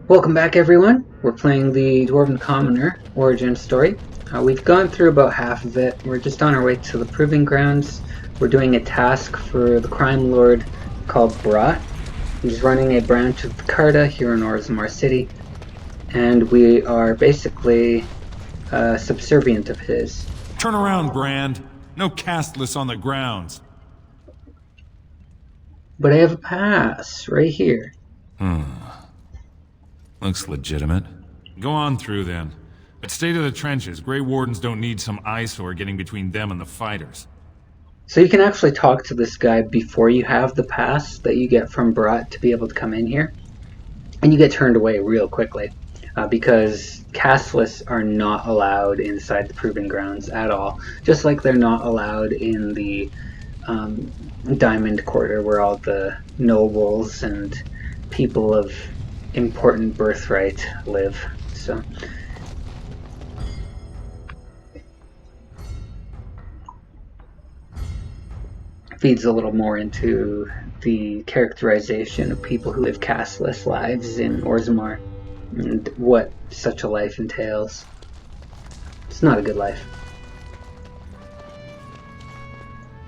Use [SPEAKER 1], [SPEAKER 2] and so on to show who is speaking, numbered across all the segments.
[SPEAKER 1] Welcome back, everyone. We're playing the Dwarven Commoner origin story. We've gone through about half of it. We're just on our way to the Proving Grounds. We're doing a task for the crime lord called Brat. He's running a branch of the Carta here in Orzammar City, and we are basically subservient of his.
[SPEAKER 2] Turn around, Brand. No castless on the grounds.
[SPEAKER 1] But I have a pass right here.
[SPEAKER 2] Looks legitimate. Go on through then. But stay to the trenches. Grey Wardens don't need some eyesore getting between them and the fighters.
[SPEAKER 1] So you can actually talk to this guy before you have the pass that you get from Brat to be able to come in here. And you get turned away real quickly. Because castless are not allowed inside the Proving Grounds at all. Just like they're not allowed in the Diamond Quarter where all the nobles and people of important birthright live. So feeds a little more into the characterization of people who live castless lives in Orzammar and what such a life entails. It's not a good life.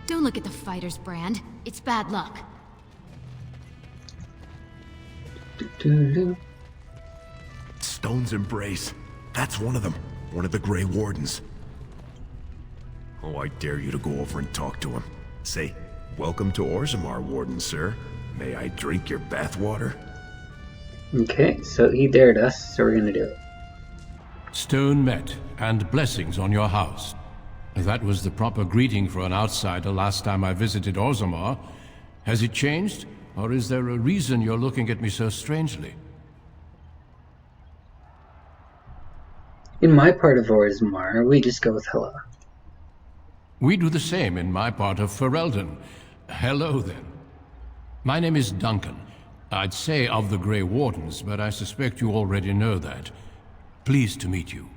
[SPEAKER 3] Don't look at the fighters, Brand. It's bad luck.
[SPEAKER 4] Stone's Embrace. That's one of them. One of the Grey Wardens. Oh, I dare you to go over and talk to him. Say, welcome to Orzammar, Warden, sir. May I drink your bathwater?
[SPEAKER 1] Okay, so he dared us, so we're gonna do it.
[SPEAKER 5] Stone met, and blessings on your house. That was the proper greeting for an outsider last time I visited Orzammar. Has it changed, or is there a reason you're looking at me so strangely?
[SPEAKER 1] In my part of Orzammar, we just go with hello.
[SPEAKER 5] We do the same in my part of Ferelden. Hello, then. My name is Duncan. I'd say of the Grey Wardens, but I suspect you already know that. Pleased to meet you.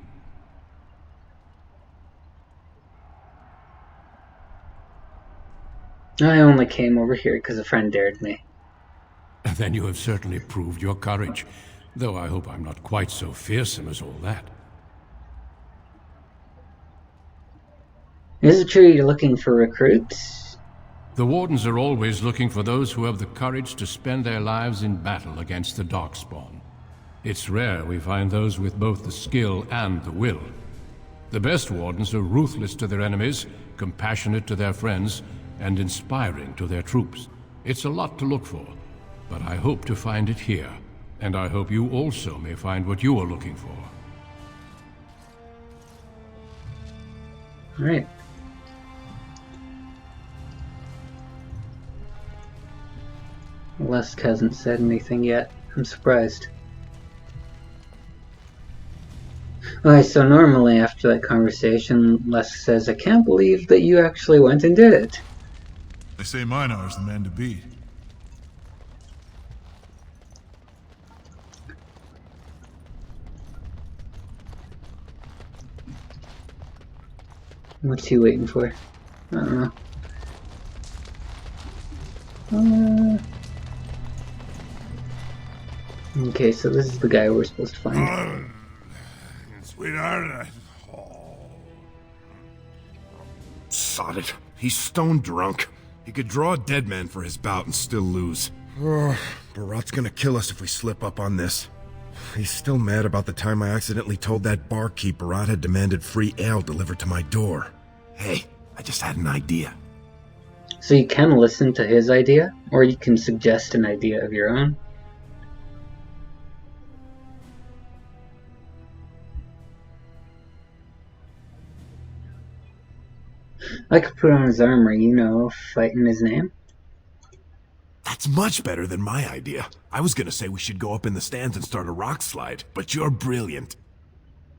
[SPEAKER 1] I only came over here because a friend dared me.
[SPEAKER 5] Then you have certainly proved your courage, though I hope I'm not quite so fearsome as all that.
[SPEAKER 1] Is it true you're looking for recruits?
[SPEAKER 5] The Wardens are always looking for those who have the courage to spend their lives in battle against the Darkspawn. It's rare we find those with both the skill and the will. The best Wardens are ruthless to their enemies, compassionate to their friends, and inspiring to their troops. It's a lot to look for, but I hope to find it here, and I hope you also may find what you are looking for.
[SPEAKER 1] All right. Lusk hasn't said anything yet. I'm surprised. Okay, so normally after that conversation, Lusk says, I can't believe that you actually went and did it.
[SPEAKER 6] They say Minar's the man to beat.
[SPEAKER 1] What's he waiting for? I don't know. Okay, so this is the guy we're supposed to find.
[SPEAKER 6] Sweetheart,
[SPEAKER 4] Sod it. He's stone drunk. He could draw a dead man for his bout and still lose. Barat's gonna kill us if we slip up on this. He's still mad about the time I accidentally told that barkeep Barat had demanded free ale delivered to my door. Hey, I just had an idea.
[SPEAKER 1] So you can listen to his idea, or you can suggest an idea of your own. I could put on his armor, you know, fight in his name.
[SPEAKER 4] That's much better than my idea. I was gonna say we should go up in the stands and start a rock slide, but you're brilliant.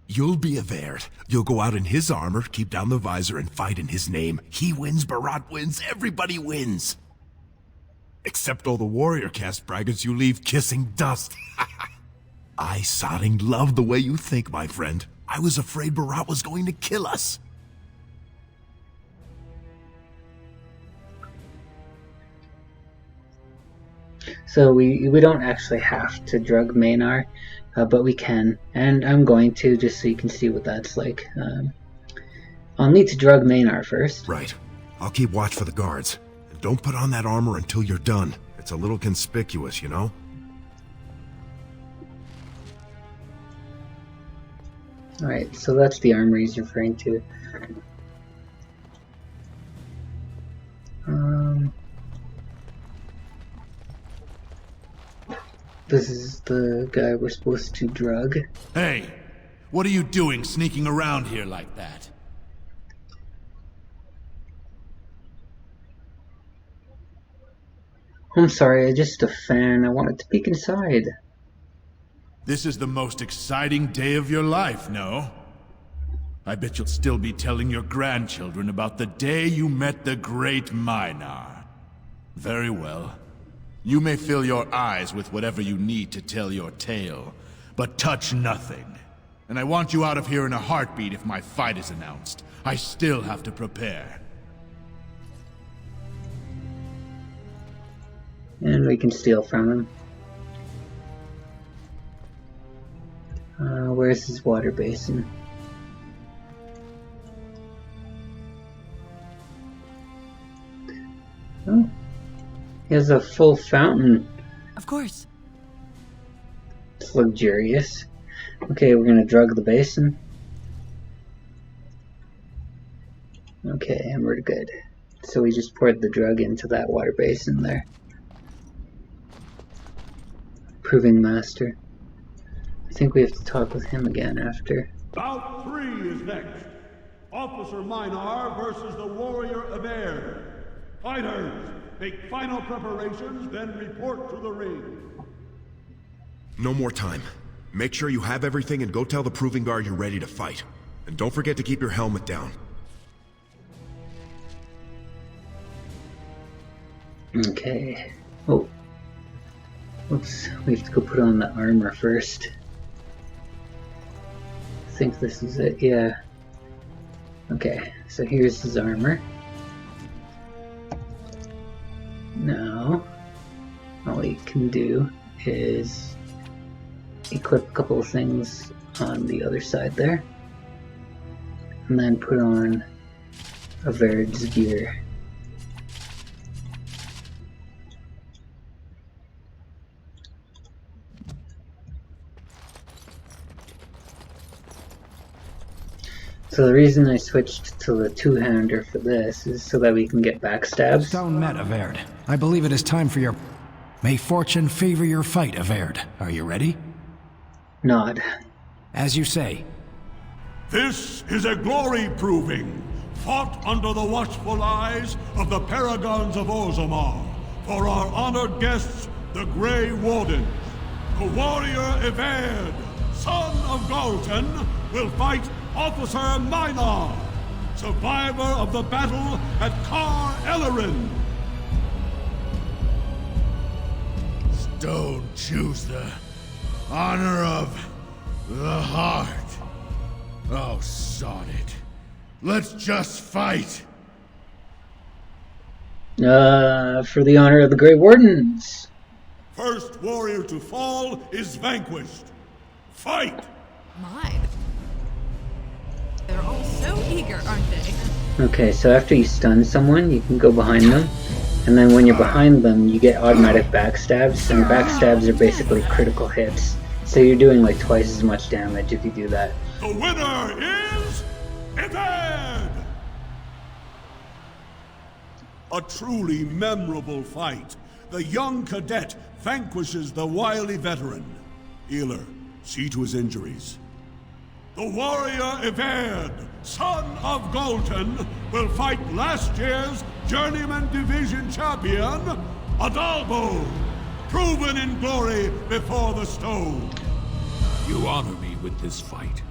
[SPEAKER 4] You'll be a Verd. You'll go out in his armor, keep down the visor, and fight in his name. He wins, Barat wins, everybody wins. Except all the warrior caste braggarts you leave kissing dust. I sodding love the way you think, my friend. I was afraid Barat was going to kill us.
[SPEAKER 1] So we don't actually have to drug Maynard, but we can, and I'm going to, just so you can see what that's like. I'll need to drug Maynard first.
[SPEAKER 4] Right. I'll keep watch for the guards. And don't put on that armor until you're done. It's a little conspicuous, you know?
[SPEAKER 1] Alright, so that's the armor he's referring to. This is the guy we're supposed to drug.
[SPEAKER 6] Hey, what are you doing sneaking around here like that?
[SPEAKER 1] I'm sorry, I'm just a fan. I wanted to peek inside.
[SPEAKER 6] This is the most exciting day of your life, no? I bet you'll still be telling your grandchildren about the day you met the great Minar. Very well. You may fill your eyes with whatever you need to tell your tale, but touch nothing. And I want you out of here in a heartbeat if my fight is announced. I still have to prepare.
[SPEAKER 1] And we can steal from him. Where's his water basin? Oh, he has a full fountain.
[SPEAKER 7] Of course.
[SPEAKER 1] It's luxurious. Okay, we're gonna drug the basin. Okay, and we're good. So we just poured the drug into that water basin there. Proving master. I think we have to talk with him again after.
[SPEAKER 8] Bout 3 is next. Officer Minar versus the warrior Averd. Fighters, make final preparations, then report to the ring.
[SPEAKER 4] No more time. Make sure you have everything and go tell the Proving Guard you're ready to fight. And don't forget to keep your helmet down.
[SPEAKER 1] Okay. Oh. Oops. We have to go put on the armor first. I think this is it. Yeah. Okay. So here's his armor. Now, all we can do is equip a couple of things on the other side there, and then put on Averd's gear. So the reason I switched to the two-hander for this is so that we can get backstabs.
[SPEAKER 9] Stone met, Averd. I believe it is time for your... May fortune favor your fight, Averd. Are you ready?
[SPEAKER 1] Nod.
[SPEAKER 9] As you say.
[SPEAKER 8] This is a glory proving, fought under the watchful eyes of the paragons of Orzammar, for our honored guests, the Grey Wardens. The warrior Averd, son of Galton, will fight Officer Minar, survivor of the battle at Kar Ellerin.
[SPEAKER 6] Don't choose the honor of the heart. Oh, sod it. Let's just fight.
[SPEAKER 1] For the honor of the Grey Wardens.
[SPEAKER 8] First warrior to fall is vanquished. Fight!
[SPEAKER 7] Mine. They're all so eager, aren't they?
[SPEAKER 1] Okay, so after you stun someone, you can go behind them. And then when you're behind them, you get automatic backstabs. And backstabs are basically critical hits. So you're doing like twice as much damage if you do that.
[SPEAKER 8] The winner is Averd! A truly memorable fight. The young cadet vanquishes the wily veteran. Healer, see to his injuries. The warrior Averd, son of Galton, will fight last year's Journeyman Division champion, Adalbo, proven in glory before the stone.
[SPEAKER 10] You honor me with this fight.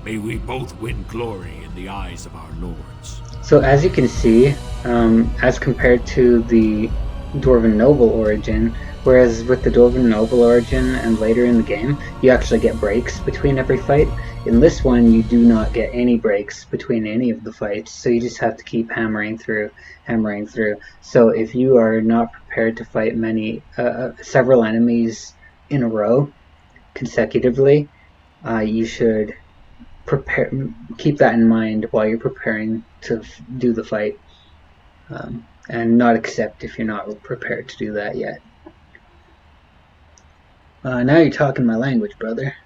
[SPEAKER 10] May we both win glory in the eyes of our lords.
[SPEAKER 1] So as you can see, as compared to the Dwarven Noble origin, Whereas with the Dwarven Noble Origin and later in the game, you actually get breaks between every fight. In this one, you do not get any breaks between any of the fights, so you just have to keep hammering through. So if you are not prepared to fight several enemies in a row consecutively, you should keep that in mind while you're preparing to do the fight, and not accept if you're not prepared to do that yet. Now you're talking my language, brother.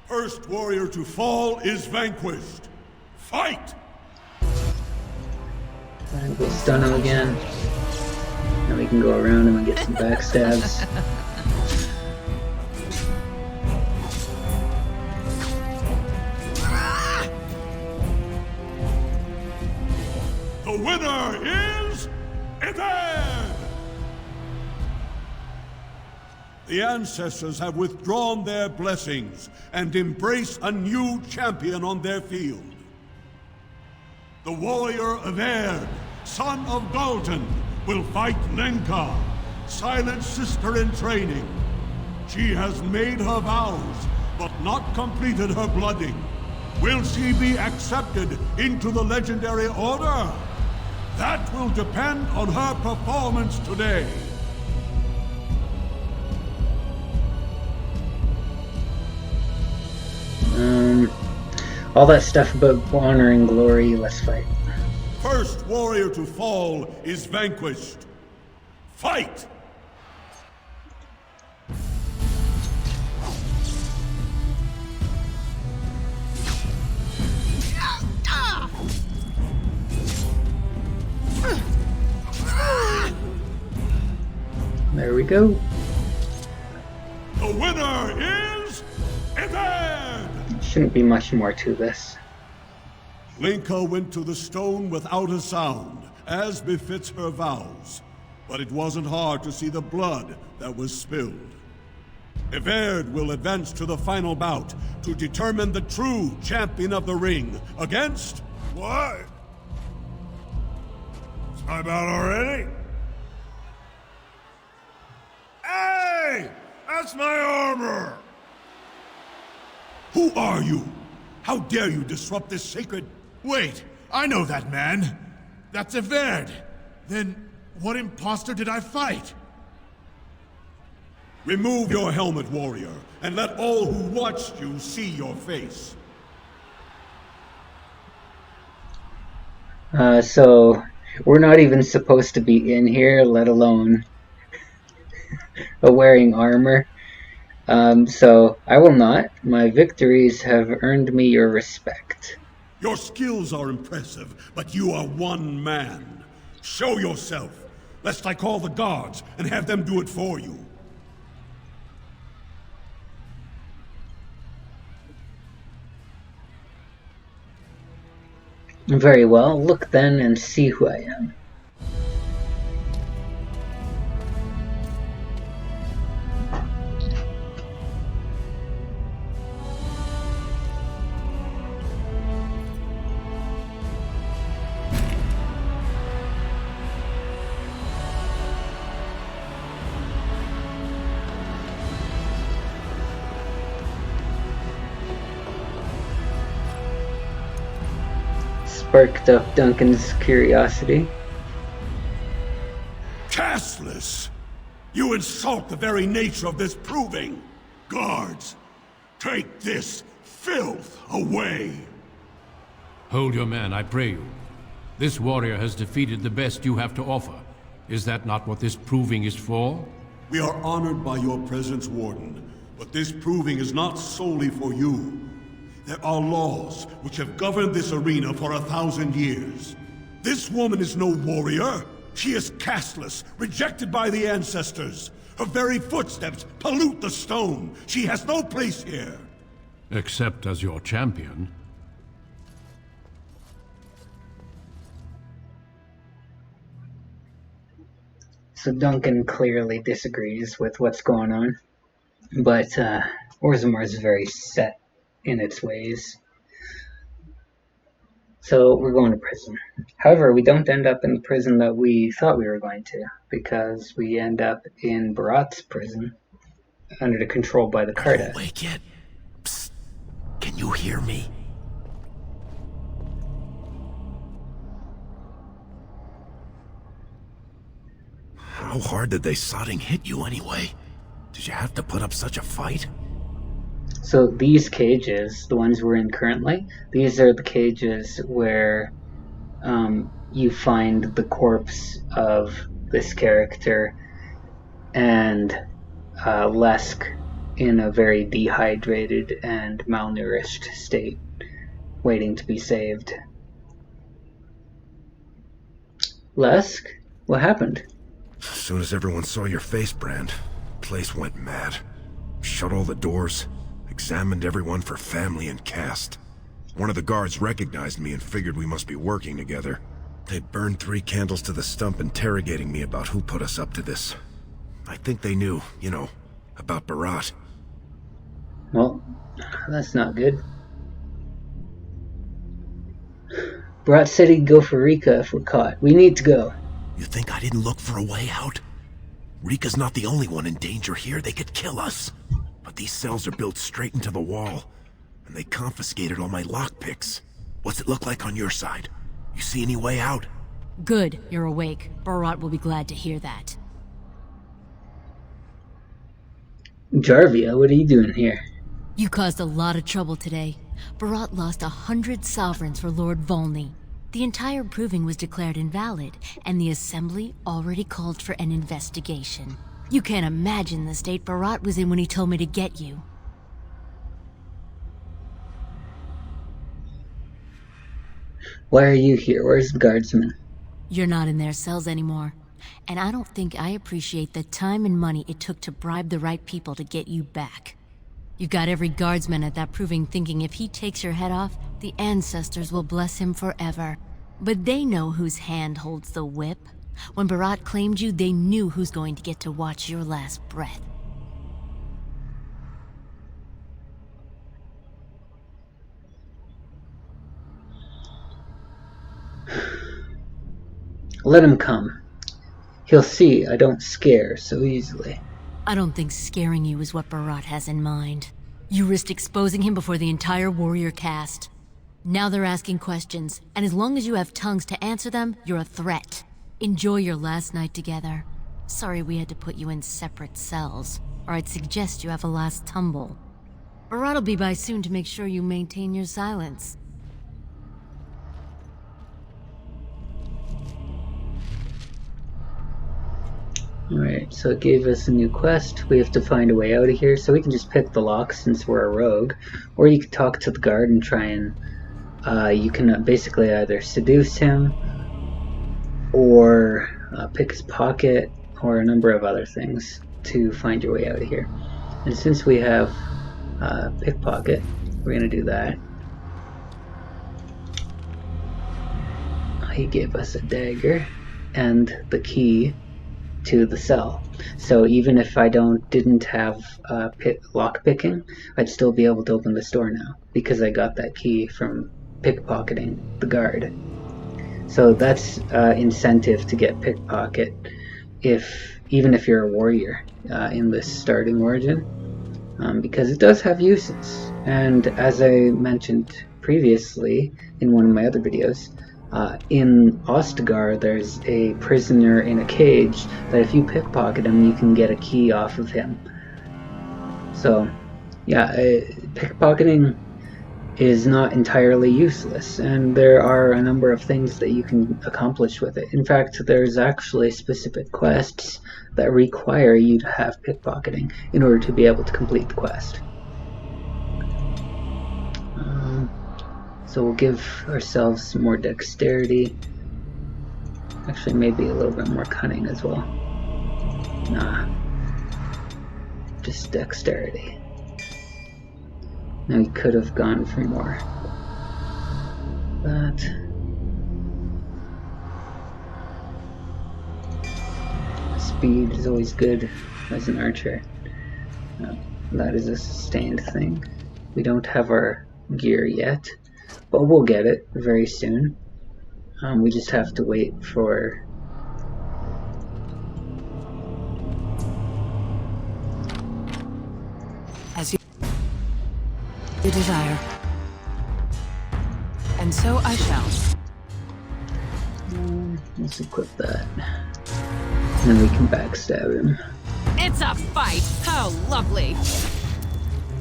[SPEAKER 8] First warrior to fall is vanquished. Fight!
[SPEAKER 1] And we'll stun him again. Then we can go around him and get some backstabs.
[SPEAKER 8] The winner is Eved! The ancestors have withdrawn their blessings and embrace a new champion on their field. The warrior Eved, son of Dalton, will fight Lenka, Silent sister in training. She has made her vows, but not completed her blooding. Will she be accepted into the legendary order? That will depend on her performance today.
[SPEAKER 1] All that stuff about honor and glory, let's fight.
[SPEAKER 8] First warrior to fall is vanquished. Fight!
[SPEAKER 1] There we go.
[SPEAKER 8] The winner is Eved!
[SPEAKER 1] Shouldn't be much more to this.
[SPEAKER 8] Lenka went to the stone without a sound, as befits her vows. But it wasn't hard to see the blood that was spilled. Eved will advance to the final bout to determine the true champion of the ring against...
[SPEAKER 6] What? It's my bout already? Hey! That's my armor!
[SPEAKER 8] Who are you? How dare you disrupt this sacred...
[SPEAKER 6] Wait, I know that man. That's Eved. Then, what imposter did I fight?
[SPEAKER 8] Remove your helmet, warrior, and let all who watched you see your face.
[SPEAKER 1] So, we're not even supposed to be in here, let alone wearing armor. So, I will not. My victories have earned me your respect.
[SPEAKER 8] Your skills are impressive, but you are one man. Show yourself, lest I call the guards and have them do it for you.
[SPEAKER 1] Very well, look then and see who I am. Sparked up Duncan's curiosity.
[SPEAKER 8] Castless! You insult the very nature of this proving! Guards, take this filth away!
[SPEAKER 5] Hold your man, I pray you. This warrior has defeated the best you have to offer. Is that not what this proving is for?
[SPEAKER 8] We are honored by your presence, Warden, but this proving is not solely for you. There are laws which have governed this arena for 1,000 years. This woman is no warrior. She is castless, rejected by the ancestors. Her very footsteps pollute the stone. She has no place here.
[SPEAKER 5] Except as your champion.
[SPEAKER 1] So Duncan clearly disagrees with what's going on, but Orzammar is very set in its ways. So we're going to prison. However, we don't end up in the prison that we thought we were going to, because we end up in Barat's prison, under the control by the
[SPEAKER 4] Are you
[SPEAKER 1] Karda.
[SPEAKER 4] awake yet? Psst. Can you hear me? How hard did they sodding hit you anyway? Did you have to put up such a fight?
[SPEAKER 1] So these cages, the ones we're in currently, these are the cages where you find the corpse of this character and Lesk in a very dehydrated and malnourished state, waiting to be saved. Lesk? What happened?
[SPEAKER 4] As soon as everyone saw your face, Brand, the place went mad. Shut all the doors, examined everyone for family and caste. One of the guards recognized me and figured we must be working together. They burned 3 candles to the stump interrogating me about who put us up to this. I think they knew, you know, about Barat.
[SPEAKER 1] Well, that's not good. Barat said he'd go for Rika if we're caught. We need to go.
[SPEAKER 4] You think I didn't look for a way out? Rika's not the only one in danger here. They could kill us. But these cells are built straight into the wall, and they confiscated all my lockpicks. What's it look like on your side? You see any way out?
[SPEAKER 3] Good, you're awake. Barat will be glad to hear that.
[SPEAKER 1] Jarvia, what are you doing here?
[SPEAKER 3] You caused a lot of trouble today. Barat lost 100 sovereigns for Lord Volney. The entire proving was declared invalid, and the Assembly already called for an investigation. You can't imagine the state Barat was in when he told me to get you.
[SPEAKER 1] Why are you here? Where's the guardsman?
[SPEAKER 3] You're not in their cells anymore. And I don't think I appreciate the time and money it took to bribe the right people to get you back. You've got every guardsman at that proving thinking if he takes your head off, the ancestors will bless him forever. But they know whose hand holds the whip. When Barat claimed you, they knew who's going to get to watch your last breath.
[SPEAKER 1] Let him come. He'll see I don't scare so easily.
[SPEAKER 3] I don't think scaring you is what Barat has in mind. You risked exposing him before the entire warrior caste. Now they're asking questions, and as long as you have tongues to answer them, you're a threat. Enjoy your last night together. Sorry we had to put you in separate cells, or I'd suggest you have a last tumble. Barat'll be by soon to make sure you maintain your silence.
[SPEAKER 1] Alright, so it gave us a new quest. We have to find a way out of here, so we can just pick the lock since we're a rogue. Or you can talk to the guard and try and... you can basically either seduce him, or pick his pocket, or a number of other things to find your way out of here. And since we have pickpocket, we're going to do that. He gave us a dagger and the key to the cell. So even if I didn't have lock picking, I'd still be able to open this door now because I got that key from pickpocketing the guard. So that's incentive to get pickpocket even if you're a warrior in this starting origin, because it does have uses. And as I mentioned previously in one of my other videos, in Ostagar there's a prisoner in a cage that if you pickpocket him you can get a key off of him. So yeah, pickpocketing is not entirely useless, and there are a number of things that you can accomplish with it. In fact, there's actually specific quests that require you to have pickpocketing in order to be able to complete the quest. So we'll give ourselves some more dexterity. Actually, maybe a little bit more cunning as well. Nah. Just dexterity. Now we could have gone for more. That. Speed is always good as an archer. That is a sustained thing. We don't have our gear yet, but we'll get it very soon. We just have to wait for
[SPEAKER 11] as you desire. And so I shall.
[SPEAKER 1] Let's equip that. And then we can backstab him.
[SPEAKER 7] It's a fight! How lovely!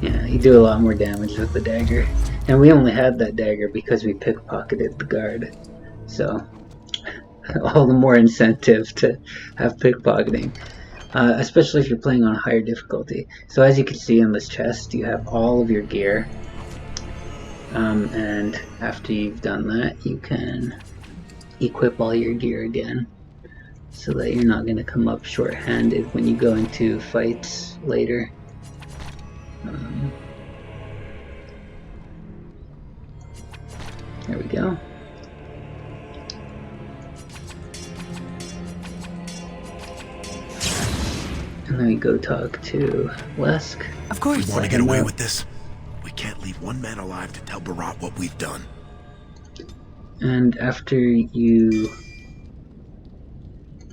[SPEAKER 1] Yeah, you do a lot more damage with the dagger. And we only had that dagger because we pickpocketed the guard. So, all the more incentive to have pickpocketing. Especially if you're playing on a higher difficulty. So as you can see in this chest, you have all of your gear. And after you've done that, you can equip all your gear again. So that you're not going to come up short-handed when you go into fights later. There we go. And then we go talk to Lesk.
[SPEAKER 11] Of course.
[SPEAKER 4] We want to get away with this. We can't leave one man alive to tell Barat what we've done.
[SPEAKER 1] And after you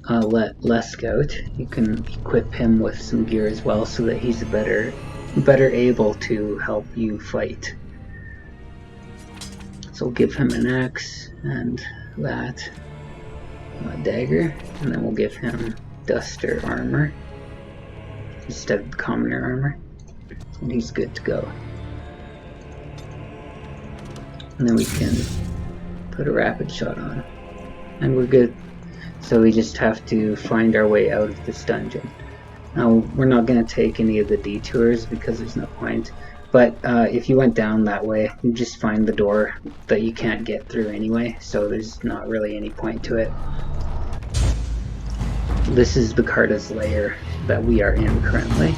[SPEAKER 1] let Lesk out, you can equip him with some gear as well, so that he's better able to help you fight. So we'll give him an axe and that dagger, and then we'll give him duster armor instead of the commoner armor, and he's good to go. And then we can put a rapid shot on, and we're good. So we just have to find our way out of this dungeon. Now, we're not going to take any of the detours because there's no point, but if you went down that way, you just find the door that you can't get through anyway, so there's not really any point to it. This is the Carta's lair that we are in currently.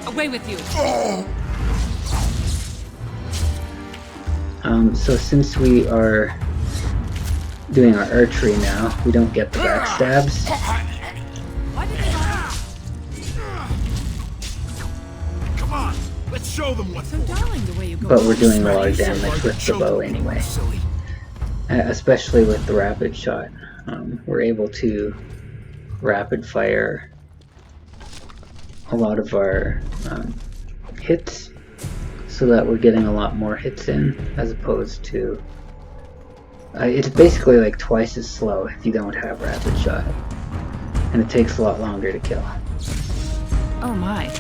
[SPEAKER 7] Away with you!
[SPEAKER 1] So since we are doing our archery now, we don't get the backstabs.
[SPEAKER 4] Come on, let's show them what's
[SPEAKER 7] So darling the way you go.
[SPEAKER 1] But we're doing a lot of damage with the bow anyway. Especially with the rapid shot. We're able to rapid fire a lot of our hits, so that we're getting a lot more hits in, as opposed to it's basically like twice as slow if you don't have rapid shot, and it takes a lot longer to kill.
[SPEAKER 11] Oh my.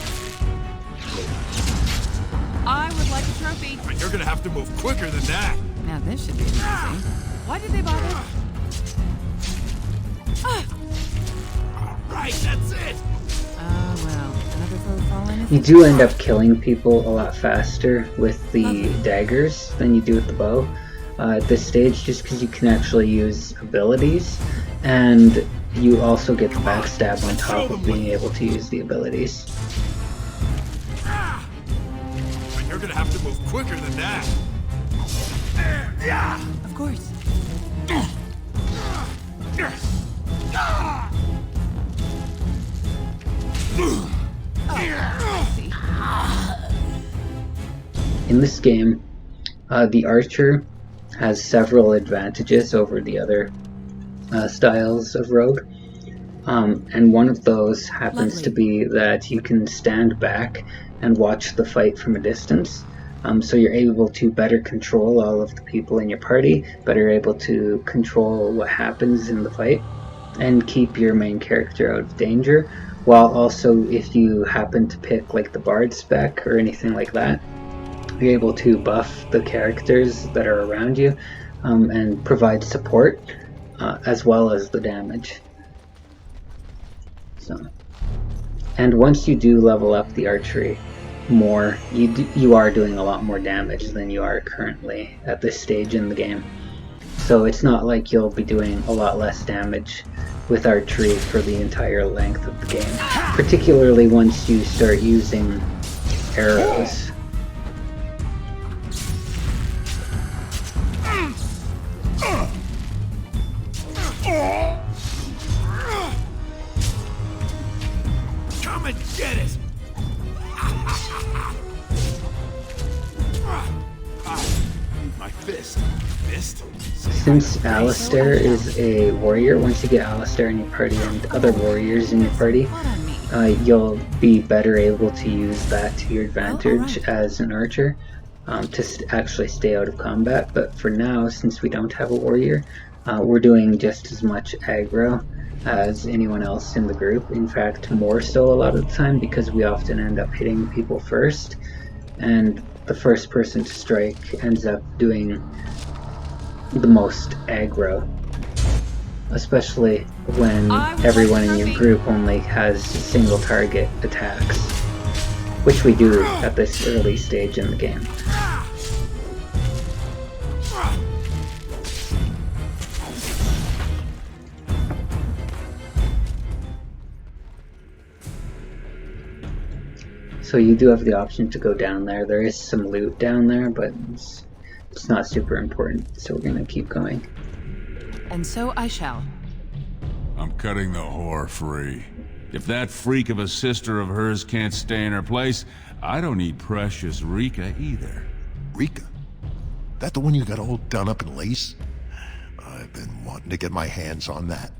[SPEAKER 7] I would like a trophy.
[SPEAKER 4] But you're gonna have to move quicker than that.
[SPEAKER 11] Now this should be amazing.
[SPEAKER 7] Why did they bother?
[SPEAKER 4] Right, that's it.
[SPEAKER 11] Well, another foe fallen.
[SPEAKER 1] You do end up killing people a lot faster with the daggers than you do with the bow at this stage, just because you can actually use abilities, and you also get the backstab on top of being able to use the abilities.
[SPEAKER 4] But you're gonna have to move quicker than that.
[SPEAKER 11] Of course.
[SPEAKER 1] In this game, the archer has several advantages over the other styles of rogue, and one of those happens to be that you can stand back and watch the fight from a distance. So you're able to better control all of the people in your party, better able to control what happens in the fight, and keep your main character out of danger, while also, if you happen to pick like the bard spec or anything like that, you're able to buff the characters that are around you and provide support as well as the damage. So, and once you do level up the archery more, you are doing a lot more damage than you are currently at this stage in the game. So it's not like you'll be doing a lot less damage with archery for the entire length of the game, particularly once you start using arrows.
[SPEAKER 4] Come and get it. Fist. Fist?
[SPEAKER 1] Since Alistair is a warrior, once you get Alistair in your party and other warriors in your party, you'll be better able to use that to your advantage as an archer to actually stay out of combat. But for now, since we don't have a warrior, we're doing just as much aggro as anyone else in the group. In fact, more so a lot of the time, because we often end up hitting people first, and the first person to strike ends up doing the most aggro, especially when everyone in your group only has single target attacks, which we do at this early stage in the game. So you do have the option to go down there. There is some loot down there, but it's not super important, so we're gonna keep going.
[SPEAKER 11] And so I shall.
[SPEAKER 10] I'm cutting the whore free. If that freak of a sister of hers can't stay in her place, I don't need precious Rika either.
[SPEAKER 12] Rika? That the one you got all done up in lace? I've been wanting to get my hands on that.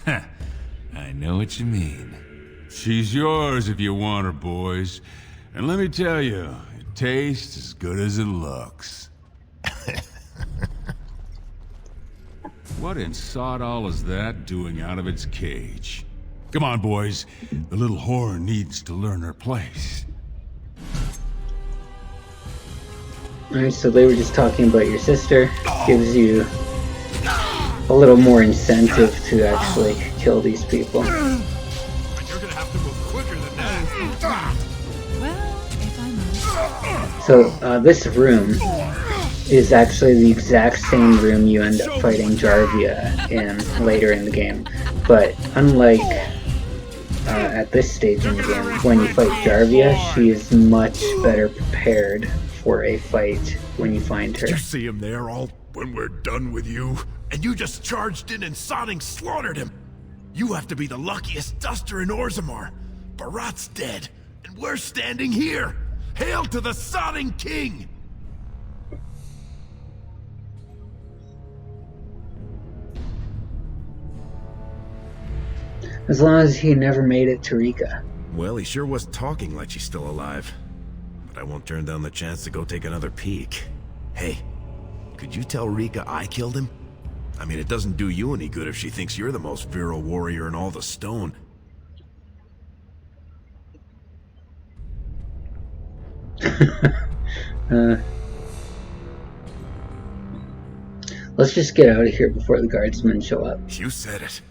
[SPEAKER 10] Heh, I know what you mean. She's yours if you want her, boys. And let me tell you, it tastes as good as it looks. What in sod all is that doing out of its cage? Come on, boys. The little whore needs to learn her place.
[SPEAKER 1] Alright, so they were just talking about your sister. Gives you a little more incentive to actually kill these people. So this room is actually the exact same room you end up fighting Jarvia in later in the game. But unlike at this stage in the game, when you fight Jarvia, she is much better prepared for a fight when you find her.
[SPEAKER 4] Did you see him there all when we're done with you? And you just charged in and sodding slaughtered him. You have to be the luckiest duster in Orzammar. Barat's dead, and we're standing here. Hail to the sodding king!
[SPEAKER 1] As long as he never made it to Rika.
[SPEAKER 4] Well, he sure was talking like she's still alive. But I won't turn down the chance to go take another peek. Hey, could you tell Rika I killed him? I mean, it doesn't do you any good if she thinks you're the most virile warrior in all the stone.
[SPEAKER 1] Let's just get out of here before the guardsmen show up.
[SPEAKER 4] You said it.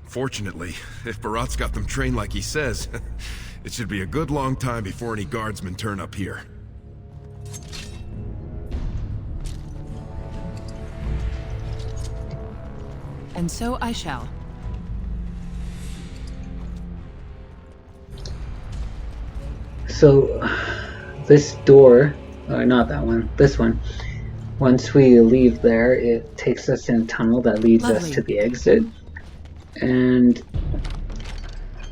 [SPEAKER 4] Fortunately, if Barat's got them trained like he says, it should be a good long time before any guardsmen turn up here.
[SPEAKER 11] And so I shall.
[SPEAKER 1] So, this door, not that one, this one, once we leave there, it takes us in a tunnel that leads us to the exit. And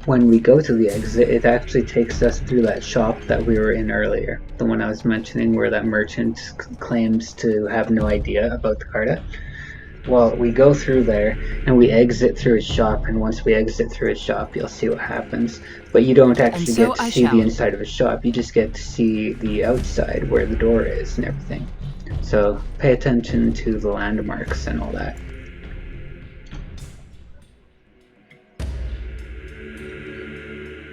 [SPEAKER 1] when we go to the exit, it actually takes us through that shop that we were in earlier. The one I was mentioning where that merchant claims to have no idea about the Carta. Well, we go through there and we exit through a shop, and once we exit through a shop, you'll see what happens. But you don't actually get to see the inside of a shop, you just get to see the outside where the door is and everything. So pay attention to the landmarks and all that.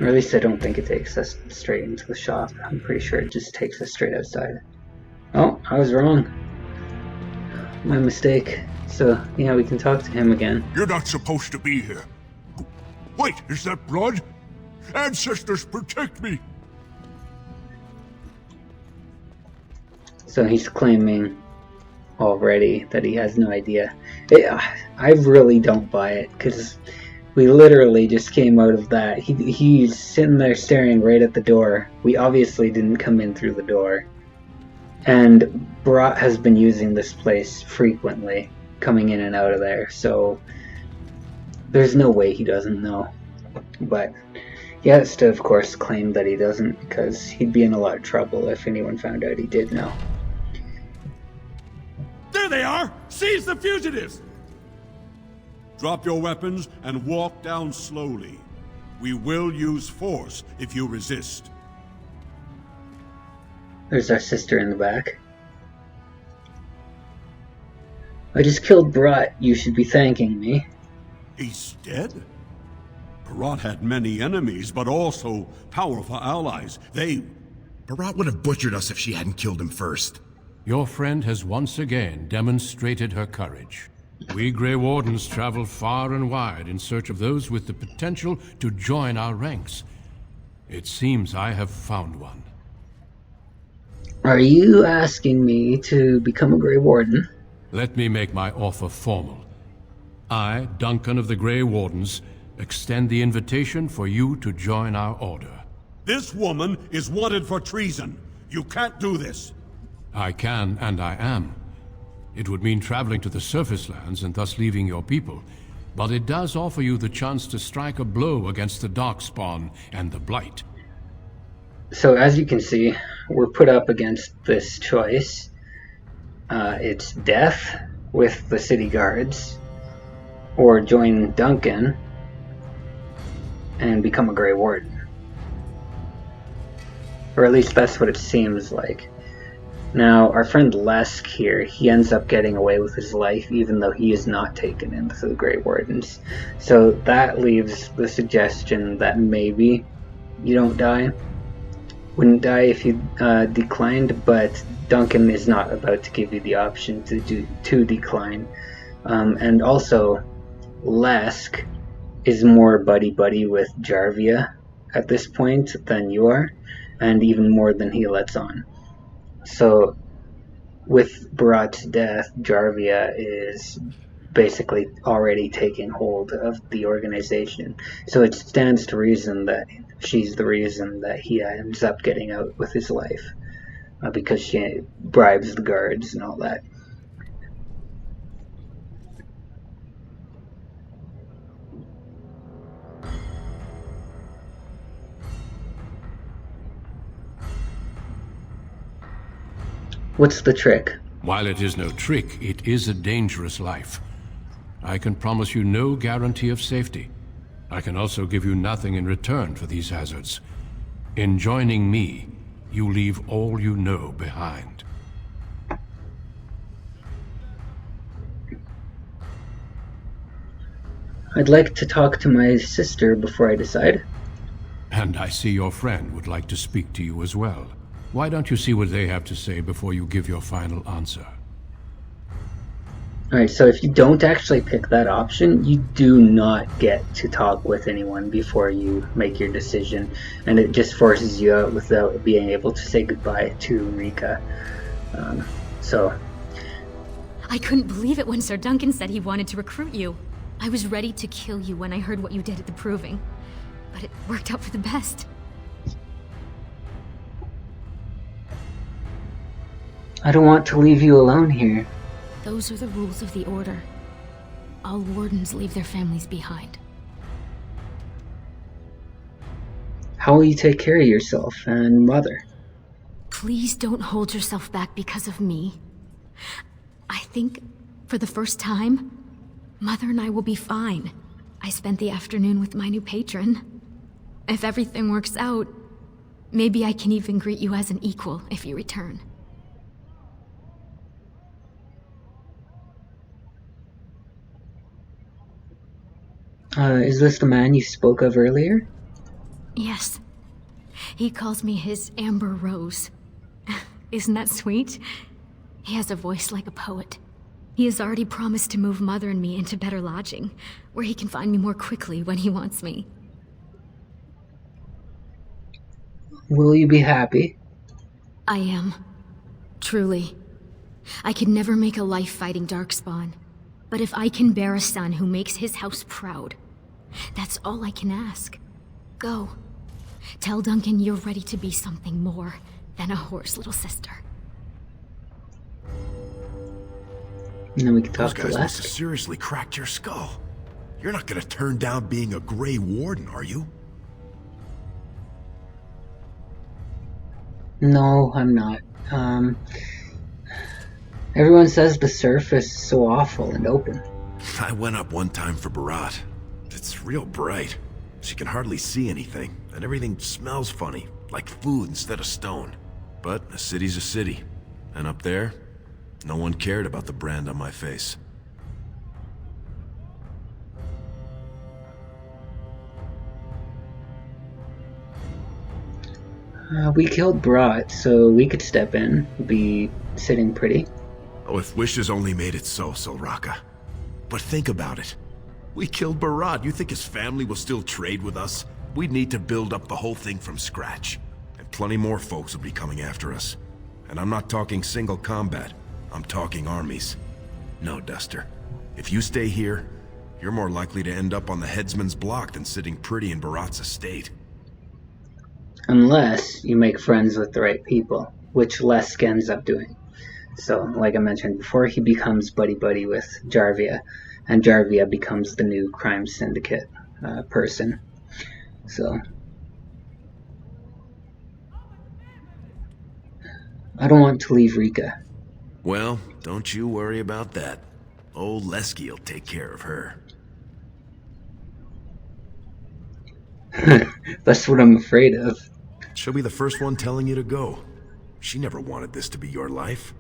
[SPEAKER 1] Or at least I don't think it takes us straight into the shop. I'm pretty sure it just takes us straight outside. Oh, I was wrong. My mistake. So, yeah, we can talk to him again.
[SPEAKER 8] You're not supposed to be here. Wait, is that blood? Ancestors, protect me!
[SPEAKER 1] So he's claiming already that he has no idea. I really don't buy it, because we literally just came out of that. He's sitting there staring right at the door. We obviously didn't come in through the door. And Barat has been using this place frequently, coming in and out of there, so there's no way he doesn't know. But he has to, of course, claim that he doesn't, because he'd be in a lot of trouble if anyone found out he did know.
[SPEAKER 8] they are! Seize the fugitives! Drop your weapons and walk down slowly. We will use force if you resist.
[SPEAKER 1] There's our sister in the back. I just killed Brat. You should be thanking me.
[SPEAKER 8] He's dead? Barat had many enemies, but also powerful allies.
[SPEAKER 4] Barat would have butchered us if she hadn't killed him first.
[SPEAKER 5] Your friend has once again demonstrated her courage. We Grey Wardens travel far and wide in search of those with the potential to join our ranks. It seems I have found one.
[SPEAKER 1] Are you asking me to become a Grey Warden?
[SPEAKER 5] Let me make my offer formal. I, Duncan of the Grey Wardens, extend the invitation for you to join our order.
[SPEAKER 8] This woman is wanted for treason. You can't do this.
[SPEAKER 5] I can, and I am. It would mean traveling to the surface lands and thus leaving your people, but it does offer you the chance to strike a blow against the Darkspawn and the Blight.
[SPEAKER 1] So as you can see, we're put up against this choice. It's death with the city guards, or join Duncan and become a Grey Warden. Or at least that's what it seems like. Now, our friend Lesk here, he ends up getting away with his life even though he is not taken into the Grey Wardens. So that leaves the suggestion that maybe you don't die. Wouldn't die if you declined, but Duncan is not about to give you the option to decline. And also, Lesk is more buddy-buddy with Jarvia at this point than you are, and even more than he lets on. So, with Barat's death, Jarvia is basically already taking hold of the organization. So it stands to reason that she's the reason that he ends up getting out with his life, because she bribes the guards and all that. What's the trick?
[SPEAKER 5] While it is no trick, it is a dangerous life. I can promise you no guarantee of safety. I can also give you nothing in return for these hazards. In joining me, you leave all you know behind.
[SPEAKER 1] I'd like to talk to my sister before I decide.
[SPEAKER 5] And I see your friend would like to speak to you as well. Why don't you see what they have to say before you give your final answer?
[SPEAKER 1] Alright, so if you don't actually pick that option, you do not get to talk with anyone before you make your decision, and it just forces you out without being able to say goodbye to Rika.
[SPEAKER 3] I couldn't believe it when Sir Duncan said he wanted to recruit you. I was ready to kill you when I heard what you did at the Proving, but it worked out for the best.
[SPEAKER 1] I don't want to leave you alone here.
[SPEAKER 3] Those are the rules of the Order. All wardens leave their families behind.
[SPEAKER 1] How will you take care of yourself and Mother?
[SPEAKER 3] Please don't hold yourself back because of me. I think, for the first time, Mother and I will be fine. I spent the afternoon with my new patron. If everything works out, maybe I can even greet you as an equal if you return.
[SPEAKER 1] Is this the man you spoke of earlier?
[SPEAKER 3] Yes. He calls me his Amber Rose. Isn't that sweet? He has a voice like a poet. He has already promised to move Mother and me into better lodging, where he can find me more quickly when he wants me.
[SPEAKER 1] Will you be happy?
[SPEAKER 3] I am. Truly. I could never make a life fighting Darkspawn, but if I can bear a son who makes his house proud, that's all I can ask. Go. Tell Duncan you're ready to be something more than a whore's little sister.
[SPEAKER 1] And then we can
[SPEAKER 4] Those
[SPEAKER 1] talk to
[SPEAKER 4] guys must have
[SPEAKER 1] Lesk.
[SPEAKER 4] seriously cracked your skull. You're not gonna turn down being a Grey Warden, are you?
[SPEAKER 1] No, I'm not. Everyone says the surface is so awful and open.
[SPEAKER 4] I went up one time for Barat. It's real bright. She can hardly see anything, and everything smells funny, like food instead of stone. But a city's a city, and up there, no one cared about the brand on my face.
[SPEAKER 1] We killed Brat, so we could step in. Be sitting pretty.
[SPEAKER 4] Oh, if wishes only made it so, Raka. But think about it. We killed Barat. You think his family will still trade with us? We'd need to build up the whole thing from scratch. And plenty more folks will be coming after us. And I'm not talking single combat. I'm talking armies. No, Duster. If you stay here, you're more likely to end up on the headsman's block than sitting pretty in Barat's estate.
[SPEAKER 1] Unless you make friends with the right people, which Lesk ends up doing. So, like I mentioned before, he becomes buddy-buddy with Jarvia, and Jarvia becomes the new crime syndicate person. So, I don't want to leave Rika.
[SPEAKER 4] Well, don't you worry about that. Old Lesky will take care of her.
[SPEAKER 1] That's what I'm afraid of.
[SPEAKER 4] She'll be the first one telling you to go. She never wanted this to be your life.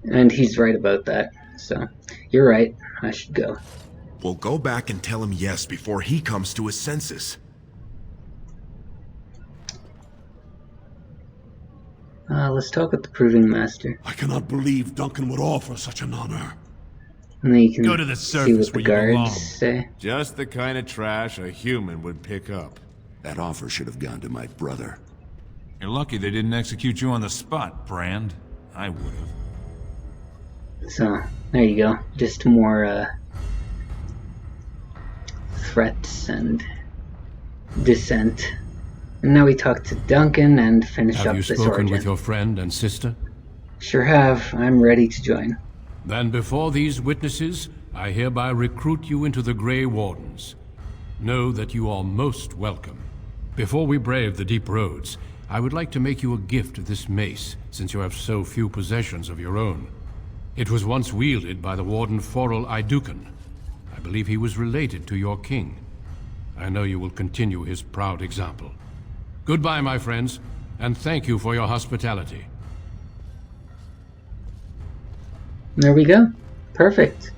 [SPEAKER 1] And he's right about that. So, you're right. I should go.
[SPEAKER 4] We'll go back and tell him yes before he comes to his senses.
[SPEAKER 1] Let's talk with the Proving Master.
[SPEAKER 8] I cannot believe Duncan would offer such an honor.
[SPEAKER 1] And then you can
[SPEAKER 6] Go to the
[SPEAKER 1] see
[SPEAKER 6] surface
[SPEAKER 1] what the
[SPEAKER 6] where you belong.
[SPEAKER 1] guards say.
[SPEAKER 10] Just the kind of trash a human would pick up.
[SPEAKER 13] That offer should have gone to my brother.
[SPEAKER 2] You're lucky they didn't execute you on the spot, Brand. I would have.
[SPEAKER 1] So, there you go. Just more threats and dissent. And now we talk to Duncan and finish up
[SPEAKER 5] Have
[SPEAKER 1] this
[SPEAKER 5] you spoken
[SPEAKER 1] origin.
[SPEAKER 5] with your friend and sister?
[SPEAKER 1] Sure have. I'm ready to join.
[SPEAKER 5] Then before these witnesses, I hereby recruit you into the Grey Wardens. Know that you are most welcome. Before we brave the deep roads, I would like to make you a gift of this mace, since you have so few possessions of your own. It was once wielded by the Warden Forel Idukan. I believe he was related to your king. I know you will continue his proud example. Goodbye, my friends, and thank you for your hospitality.
[SPEAKER 1] There we go. Perfect.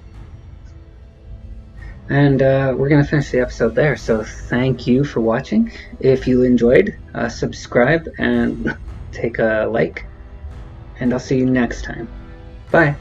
[SPEAKER 1] And we're going to finish the episode there. So thank you for watching. If you enjoyed, subscribe and take a like. And I'll see you next time. Bye.